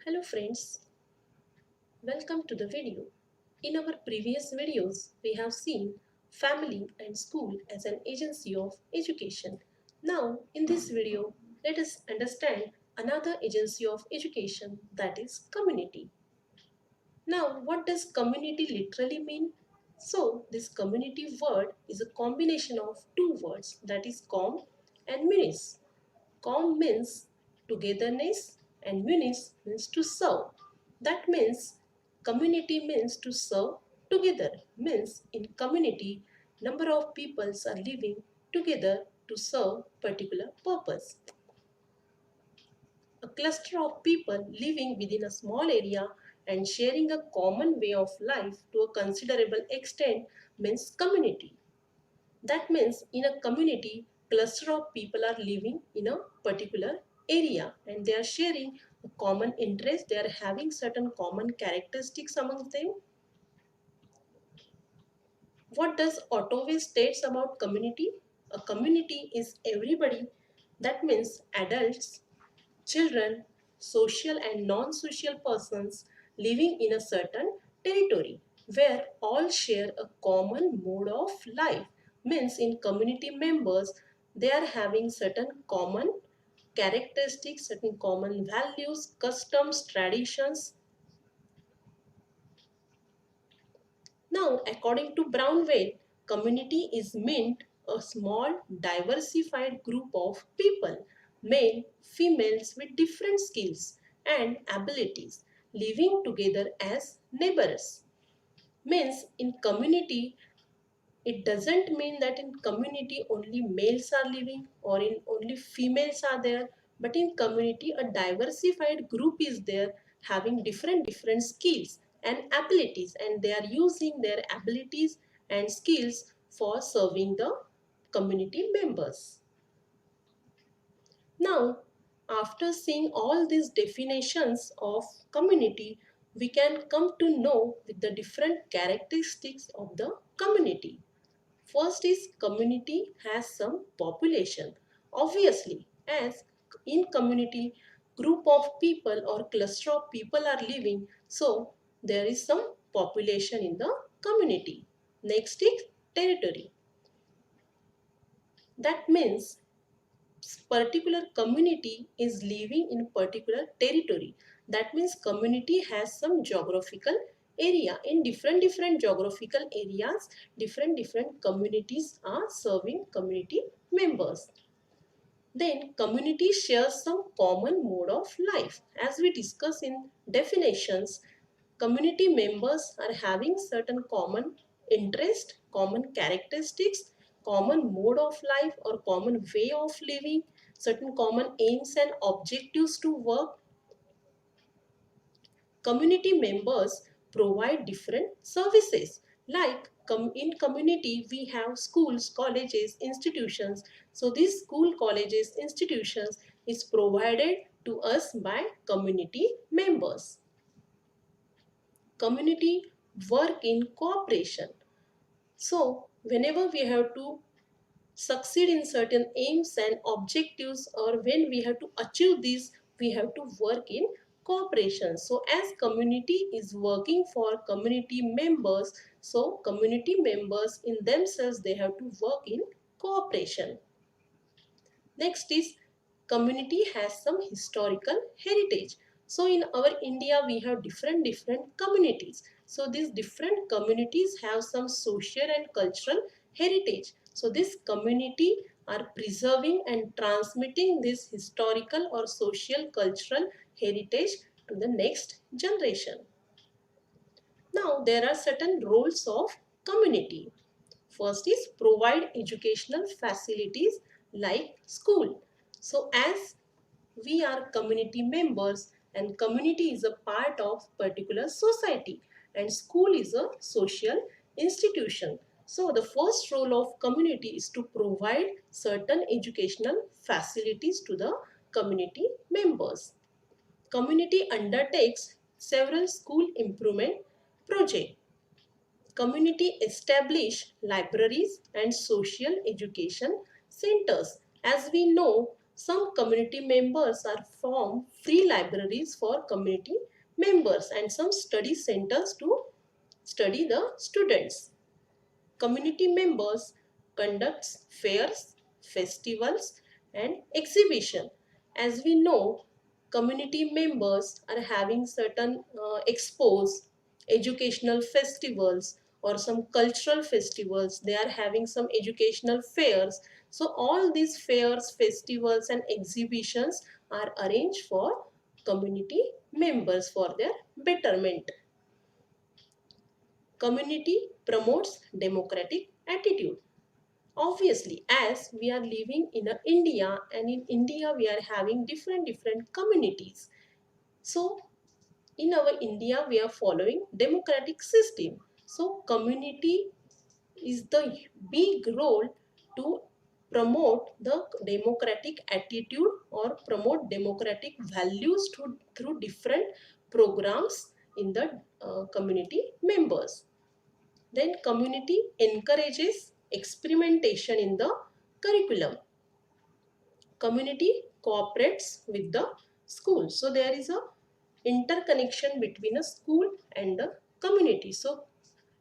Hello friends, welcome to the video. In our previous videos, we have seen family and school as an agency of education. Now, in this video, let us understand another agency of education, that is community. Now, what does community literally mean? So, this community word is a combination of two words, that is com and munis. Com means togetherness and munis means to serve. That means community means to serve together. Means in community, number of peoples are living together to serve particular purpose. A cluster of people living within a small area and sharing a common way of life to a considerable extent means community. That means in a community, cluster of people are living in a particular area and they are sharing a common interest. They are having certain common characteristics among them. What does Ottaway states about community? A community is everybody. That means adults, children, social and non-social persons living in a certain territory where all share a common mode of life. Means in community members, they are having certain common characteristics, certain common values, customs, traditions. Now, according to Brownwell, community is meant a small, diversified group of people, male, females with different skills and abilities, living together as neighbors. Means in community, it doesn't mean that in community only males are living or in only females are there, but in community a diversified group is there having different skills and abilities, and they are using their abilities and skills for serving the community members. Now, after seeing all these definitions of community, we can come to know with the different characteristics of the community. First is community has some population. Obviously, as in community, group of people or cluster of people are living, so there is some population in the community. Next is territory. That means particular community is living in particular territory. That means community has some geographical area. In different geographical areas, different communities are serving community members. Then community shares some common mode of life. As we discuss in definitions, community members are having certain common interest, common characteristics, common mode of life or common way of living, certain common aims and objectives to work. Community members provide different services. Like in community, we have schools, colleges, institutions. So these school, colleges, institutions is provided to us by community members. Community work in cooperation. So whenever we have to succeed in certain aims and objectives, or when we have to achieve these, we have to work in cooperation. So as community is working for community members, so community members in themselves, they have to work in cooperation. Next is community has some historical heritage. So in our India, we have different communities. So these different communities have some social and cultural heritage. So this community are preserving and transmitting this historical or social cultural heritage to the next generation. Now there are certain roles of community. First is provide educational facilities like school. So as we are community members and community is a part of particular society and school is a social institution. So the first role of community is to provide certain educational facilities to the community members. Community undertakes several school improvement projects. Community establish libraries and social education centers. As we know, Some community members are formed free libraries for community members and some study centers to study the students. Community members conducts fairs, festivals and exhibition. As we know, community members are having certain expos, educational festivals or some cultural festivals. They are having some educational fairs. So all these fairs, festivals and exhibitions are arranged for community members for their betterment. Community promotes democratic attitude. Obviously, as we are living in a India and in India we are having different communities. So in our India we are following democratic system. So community is the big role to promote the democratic attitude or promote democratic values through different programs in the community members. Then community encourages experimentation in the curriculum. Community cooperates with the school. So there is a interconnection between a school and the community. So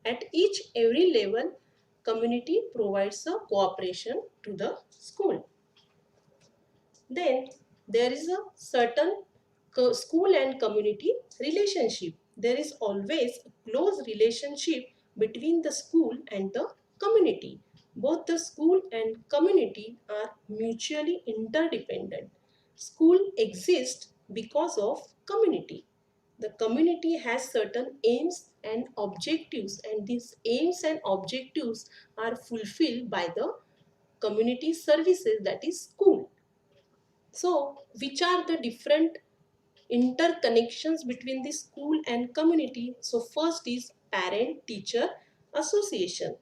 at each every level, community provides a cooperation to the school. Then there is a certain school and community relationship. There is always a close relationship between the school and the community. Both the school and community are mutually interdependent. School exists because of community. The community has certain aims and objectives, and these aims and objectives are fulfilled by the community services, that is school. So, which are the different interconnections between the school and community? So, first is parent teacher association.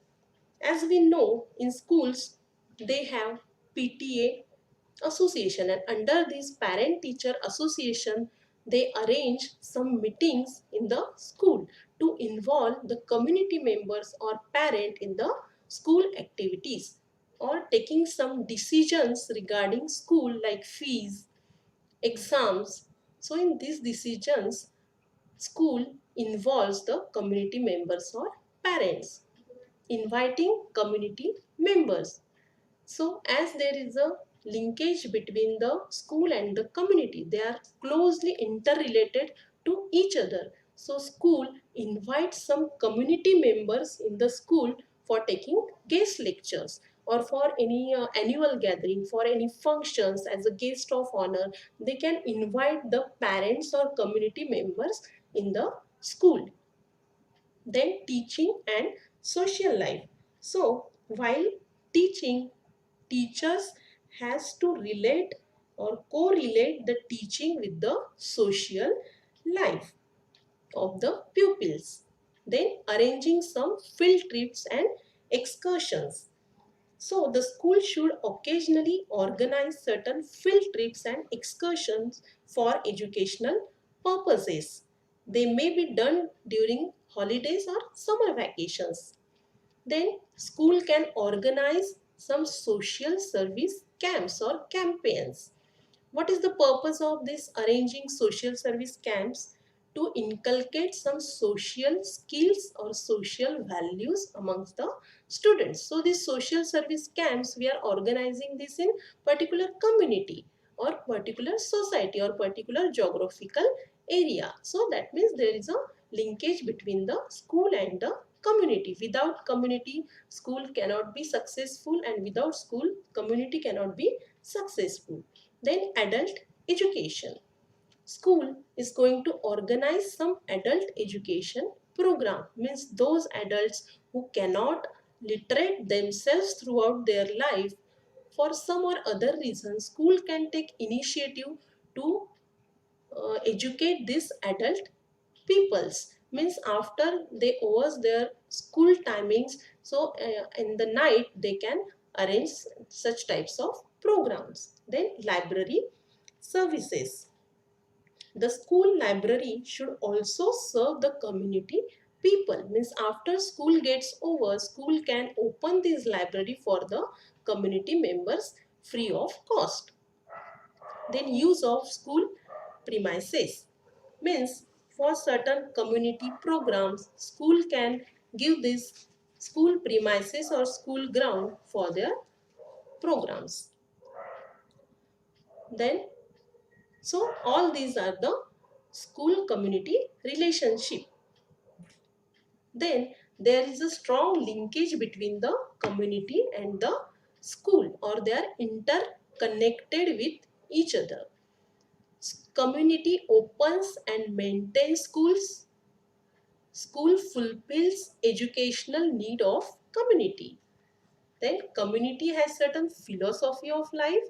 As we know, in schools they have PTA association, and under this parent teacher association they arrange some meetings in the school to involve the community members or parent in the school activities or taking some decisions regarding school like fees, exams. So in these decisions, school involves the community members or parents. Inviting community members. So as there is a linkage between the school and the community, they are closely interrelated to each other. So school invites some community members in the school for taking guest lectures or for any annual gathering, for any functions as a guest of honor. They can invite the parents or community members in the school. Then teaching and social life. So while teaching, teachers has to relate or correlate the teaching with the social life of the pupils. Then arranging some field trips and excursions. So the school should occasionally organize certain field trips and excursions for educational purposes. They may be done during holidays or summer vacations. Then school can organize some social service camps or campaigns. What is the purpose of this arranging social service camps? To inculcate some social skills or social values amongst the students. So these social service camps, we are organizing this in particular community or particular society or particular geographical area. So that means there is a linkage between the school and the community. Without community, school cannot be successful, and without school, community cannot be successful. Then adult education. School is going to organize some adult education program. Means those adults who cannot literate themselves throughout their life, for some or other reason, school can take initiative to educate these adult peoples. Means after they overs their school timings, so in the night they can arrange such types of programs. Then library services. The school library should also serve the community people. Means after school gets over, school can open this library for the community members free of cost. Then use of school premises means for certain community programs, school can give this school premises or school ground for their programs. Then, so all these are the school community relationship. Then there is a strong linkage between the community and the school, or they are interconnected with each other. Community opens and maintains schools. School fulfills educational need of community. Then community has certain philosophy of life,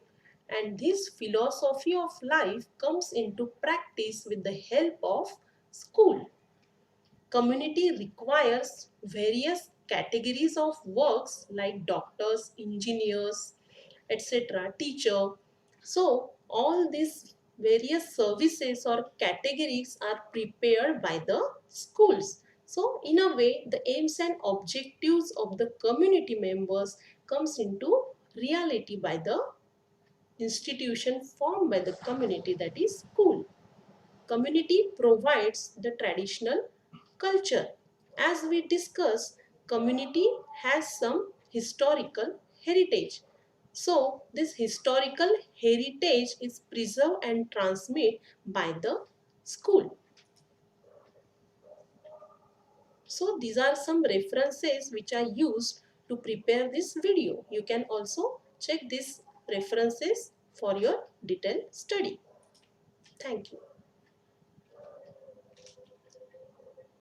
and this philosophy of life comes into practice with the help of school. Community requires various categories of works like doctors, engineers, etc., teacher. So all these various services or categories are prepared by the schools. So in a way, the aims and objectives of the community members comes into reality by the institution formed by the community, that is school. Community provides the traditional culture. As we discussed, community has some historical heritage. So, this historical heritage is preserved and transmitted by the school. So, these are some references which I used to prepare this video. You can also check these references for your detailed study. Thank you.